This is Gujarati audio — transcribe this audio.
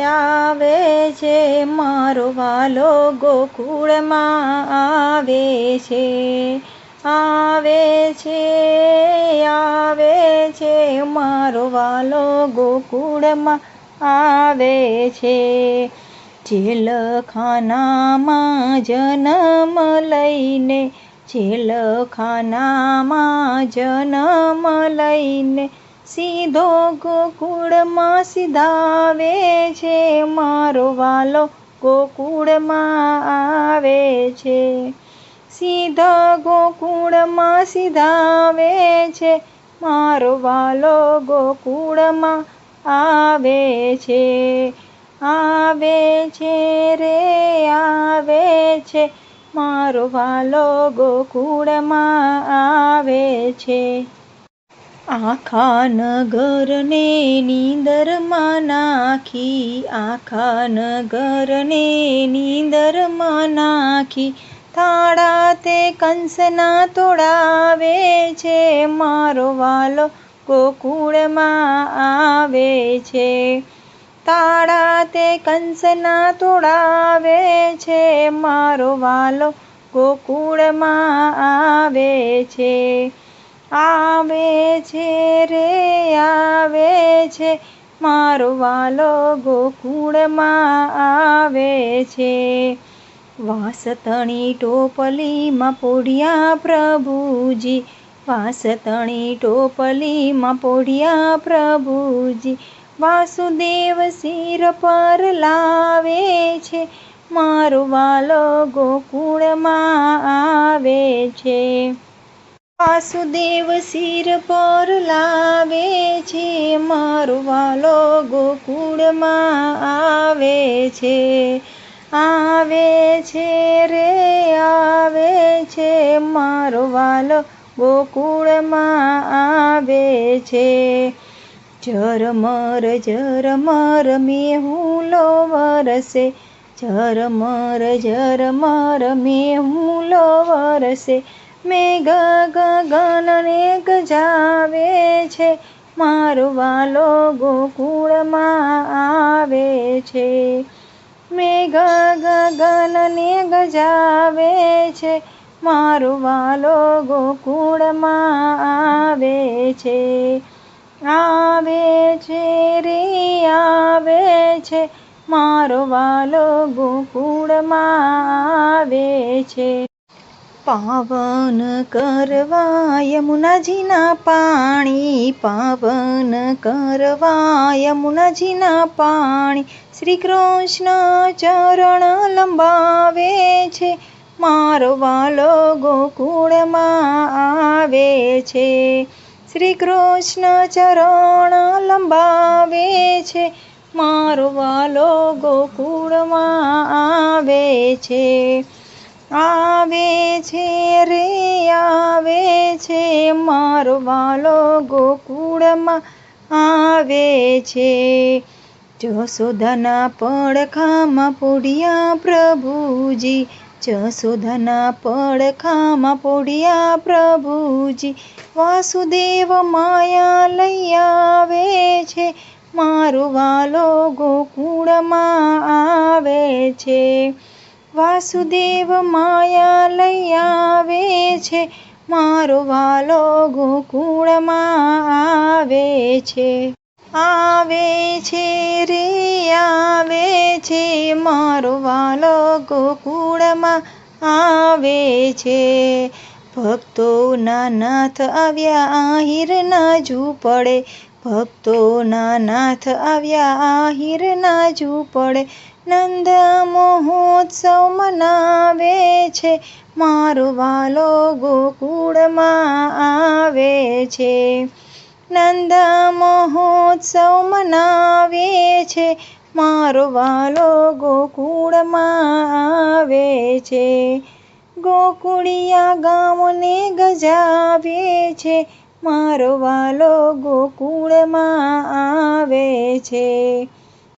આવે છે મારો વાલો ગોકુળમાં આવે છે મારો વાલો ગોકુળમાં આવે છે જેલખાનામાં જન્મ લઈને સીધો ગોકુળમાં સીધાવે છે મારો વાલો ગોકુળમાં આવે છે સીધા ગોકુળમાં સીધાવે છે મારો વાલો ગોકુળમાં આવે છે મારો વાલો ગોકુળમાં આવે છે આખા નગરને નીંદરમાં નાખી તાળા તે કંસના તોડાવે છે મારો વાલો ગોકુળમાં આવે છે તાળા તે કંસના તોડાવે છે મારો વાલો ગોકુળમાં આવે છે મારો વાલો ગોકુળમાં આવે છે વાસતણી ટોપલીમાં પોઢિયા પ્રભુજી વાસુદેવ શિર પર લાવે છે મારો વાલો ગોકુળમાં આવે છે વાસુદેવ શિર પર લાવે છે મારો વાલો ગોકુળમાં આવે છે મારો વાલો ગોકુળમાં આવે છે ઝરમર મેહુલો વરસે મેઘ ગગનને ગજાવે છે મારો વાલો ગોકુળમાં આવે છે મેઘ ગગનને ગજાવે છે મારો વાલો ગોકુળમાં આવે છે મારો વાલો ગોકુળમાં આવે છે પાવન કરવા યમુનાજીના પાણી શ્રી કૃષ્ણ ચરણ લંબાવે છે મારો વાલો ગોકુળમાં આવે છે શ્રી કૃષ્ણ ચરણ લંબાવે છે મારો વાલો ગોકુળમાં આવે છે મારો વાલો ગોકુળમાં આવે છે જશોદાના પડખામાં પોઢિયા પ્રભુજી વાસુદેવ માયા લઈ આવે છે મારો વાલો ગોકુળમાં આવે છે વાસુદેવ માયા લઈ આવે છે મારો વાલો ગોકુળમાં આવે છે મારો વાલો ગોકુળમાં આવે છે ભક્તોના નાથ આવ્યા આહિર ના ઝૂંપડે નંદ મહોત્સવ મનાવે છે મારો વાલો ગોકુળમાં આવે છે નંદ મહોત્સવ મનાવે છે મારો વાલો ગોકુળમાં આવે છે ગોકુળિયા ગામને ગજાવે છે મારો વાલો ગોકુળમાં આવે છે